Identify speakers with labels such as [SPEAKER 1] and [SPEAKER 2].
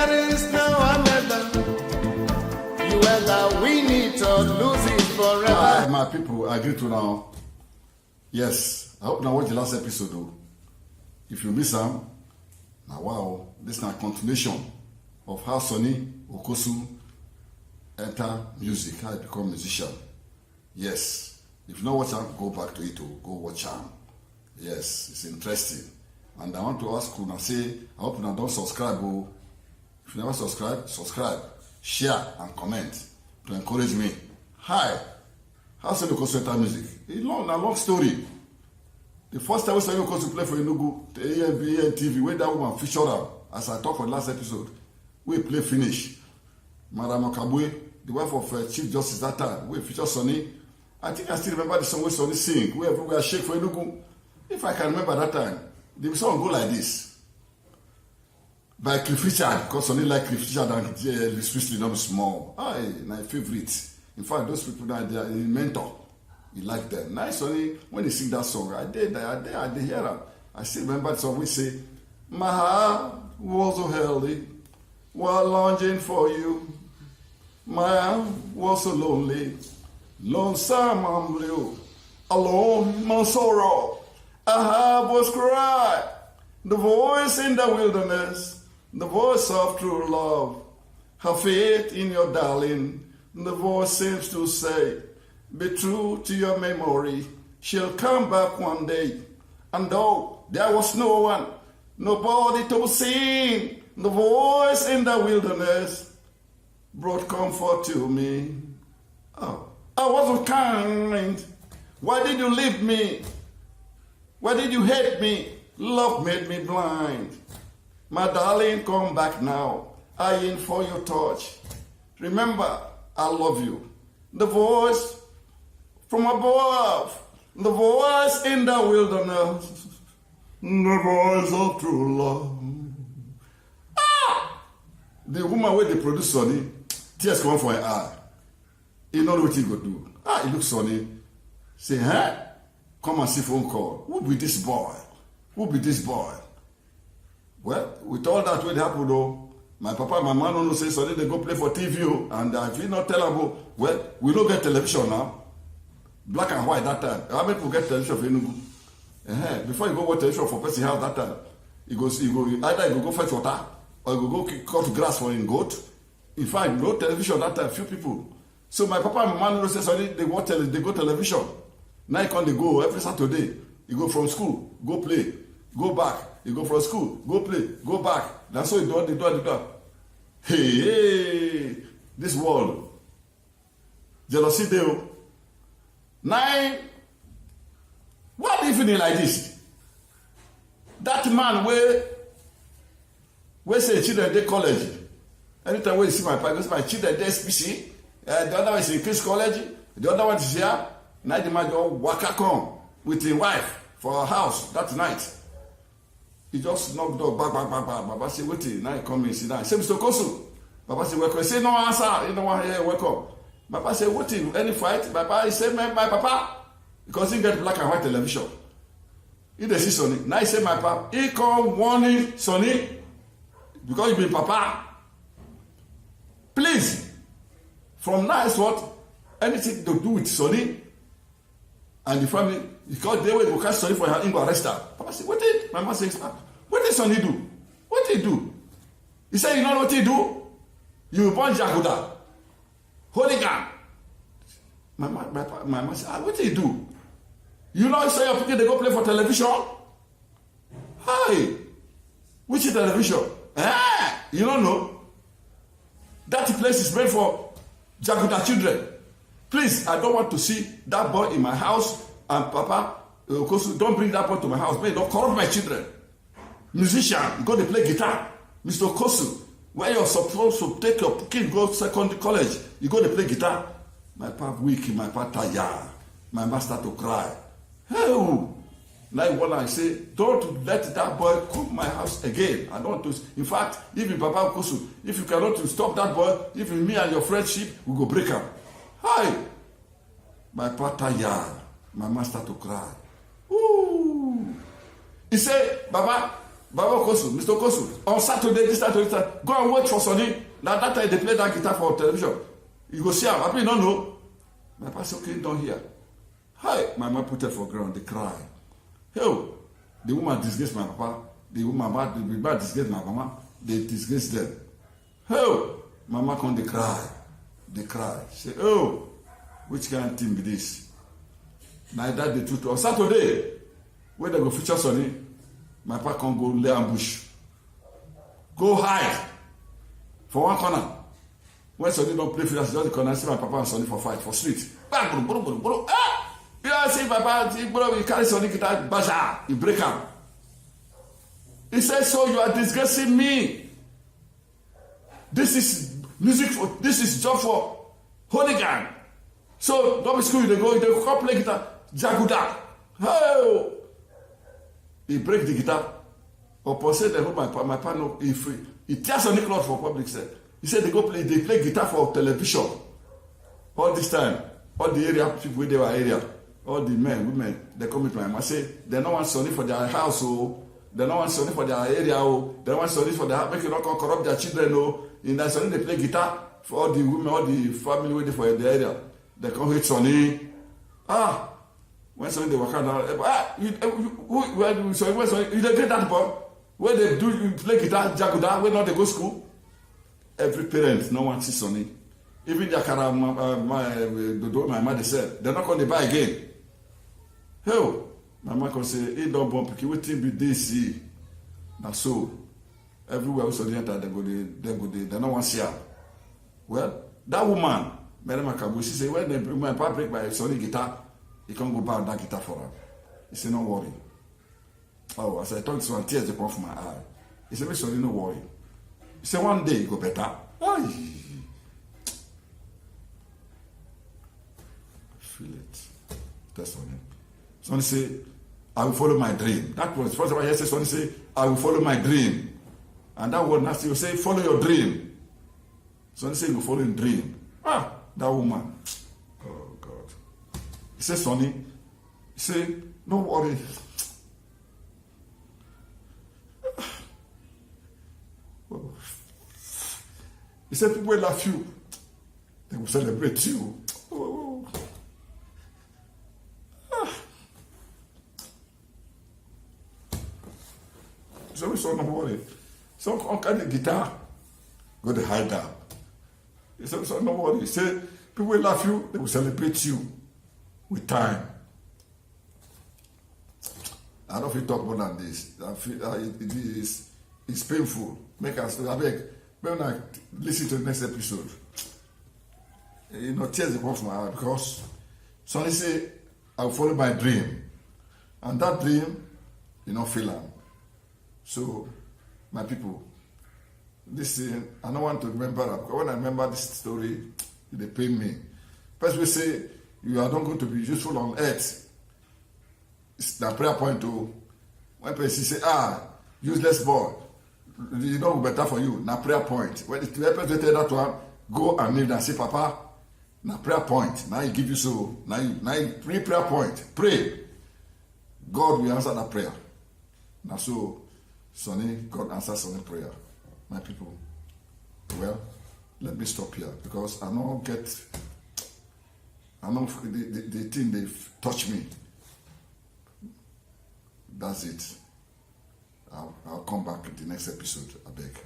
[SPEAKER 1] there is no another. You ever win it or lose it forever.
[SPEAKER 2] Hi, my people, I agree to now. Yes, I hope now watch the last episode though. If you miss them, now wow, this is a continuation of how Sonny Okosu enter music, how he become musician. Yes, if you know watch him, go back to it or go watch him. Yes, it's interesting. And I want to ask you now, say, I hope you now don't subscribe. Oh. If you never subscribe, share and comment to encourage me. Hi, how Sonny Okosu enter music? It's a long story. The first time we Sonny Okosu play for Enugu, the AMB TV, where that woman featured her, as I talked for the last episode, we play finish. Madam Okabwe, the wife of Chief Justice that time, we featured Sonny. I think I still remember the song where Sonny sing, where everywhere shake for Enugu. If I can remember that time, the song go like this. By Cliff Richard, because Sonny like Cliff Richard and Elvis Presley, not small. My favorite. In fact, those people now, they are a mentor. He like them. Nice Sonny, when he sing that song, I did hear him. I still remember the song we say, my heart was so healthy while longing for you. My heart was so lonely, lonesome and blue, alone my sorrow. I have was cry, the voice in the wilderness, the voice of true love. Have faith in your darling, the voice seems to say, be true to your memory, she'll come back one day. And though there was no one, nobody to sing, the voice in the wilderness brought comfort to me. Oh, I wasn't kind. Why did you leave me? Why did you hate me? Love made me blind. My darling, come back now. I in for your touch. Remember, I love you. The voice from above, the voice in the wilderness, the voice of true love. The woman where they produce Sonny, tears come from her eye. He know what he go do. He look Sonny, say, huh? Come and see phone call. Who be this boy? Who be this boy? Well, with all that what happened though, my papa and my man don't know say Sonny they go play for TV. And if you not tell them, well, we don't get television now. Black and white that time. How many people get television for Enugu? Before you go watch television for person house that time, either you go fetch water or you go cut grass for him goat. In fact, no television that time, few people. So my papa and my man say Sonny they watch they go television. Now they go every Saturday. You go from school, go play, go back. You go from school, go play, go back. That's how you do. Hey, this world. Jealousy deal. Now, what if you like this? That man where say children they college. Anytime we see my parents, my children they SPC. The other one is in Chris College. The other one is here. Now the man just waka come with his wife for her house that night. He just knocked door, back. Baba say, wait, now he come and sit down. He say, Mr. Kosu. Baba say, welcome. He say, no answer. You don't want to hear welcome. Baba say, what any fight? Baba, he say, my papa. Because he get black and white television. He dey see Sonny. Now he say, my papa. He come warning Sonny. Because he be papa. Please. From now is what? Anything to do with Sonny and the family, because they will catch Sonny for her, he go arrest her. Papa say, what did my mama say? What did Sonny do? What did he do? He said, you know what he do? You born Jaguda. Hooligan. My mama said, what did he do? You know, say your people they go play for television? Hi. Which is television? You don't know? That place is made for Jaguda children. Please, I don't want to see that boy in my house. And Papa, don't bring that boy to my house. Man, don't corrupt my children. Musician, go to play guitar. Mr. Kosu, where you're supposed to take your kid go to secondary college, you go to play guitar. My papa weak, my papa tired. My master to cry. Hey, like what I say, don't let that boy come to my house again. I don't want to. In fact, even Papa Kosu, if you cannot stop that boy, even me and your friendship, we go break up. Hi, my papa tired. My master to cry. Ooh. He said, Baba, Baba Kosu, Mr. Kosu, on Saturday, this time, go and wait for Sonny. Now that time they play that guitar for television. You go see him. I mean, no, no. My pastor came down here. Hi, my mama put her for ground. They cry. Hell, the woman disgraced my papa. The man disgraced my mama. They disgraced them. Hell, mama come, they cry. They cry. Say, oh, which kind of thing be this? Now that the truth. On Saturday, when they go feature Sonny, my papa can go lay ambush. Go hide for one corner. When Sonny don't play field, just the corner, see my papa and Sonny for fight for street. Bang, bro, bro, bro. Ah! You see papa, see bro, he carry Sonny guitar, baza, he break him. He says, so you are disgracing me. This is music for, this is job for hooligan. So don't be school, they go play guitar, Jaguda. Oh! He break the guitar. Opposite the my partner, he tears on the cloth for public set. He said they play guitar for television. All this time, all the area people they were area, all the men, women, they come with my mama say they don't want Sonny for their house, oh, they don't want Sonny for their area, oh, they don't want Sonny for their make you not corrupt their children, oh. In that Sonny they play guitar for all the women, all the family waiting for the area. They come hit Sonny. Ah, when Sonny they work out, you get that boy? When they do you play guitar, Jaguda, when not they go school. Every parent no one see Sonny. Even their my mother said they're not going to buy again. Hell, my mother can say, "He don't bump. He waiting be this see." Now so everywhere we Sonny enter, they don't want to see her. Well, that woman, Madam Makabu, she say when my papa break my Sonny guitar, he can't go buy that guitar for her. He said, "No worry." Oh, as I talked to her, tears they come from my eye. He said, "Sonny, no worry." He said, one day you go better. Ay. Feel it. That's on him. Sonny say, I will follow my dream. That was first of all, yes, Sonny say, I will follow my dream. And that word nasty, you say, follow your dream. Sonny say, you follow your dream. Ah, that woman. Oh, God. He said, Sonny, he said, no worry. He said, people will laugh you. They will celebrate you. Oh. Ah. So we saw no worry. So on kind of guitar, go to hide down. He said, so no worry. He said, people will laugh you, they will celebrate you with time. I don't feel talk more than this. I feel it's painful. Make us I beg. When I listen to the next episode, you know, tears come from my eye because Sonny say, I will follow my dream. And that dream, you know, fail am. So, my people, this thing, I don't want to remember that. Because when I remember this story, they pain me. First we say, you are not going to be useful on earth. It's the prayer point too. When people say, useless boy, you know better for you. Na prayer point. When the person tell that one, go and kneel and say, Papa, na prayer point. Now he give you so. Now you pray prayer point. Pray. God will answer that prayer. Now so, Sonny, God answers Sonny prayer. My people. Well, let me stop here because I know the thing they touch me. That's it. I'll come back in the next episode, I beg.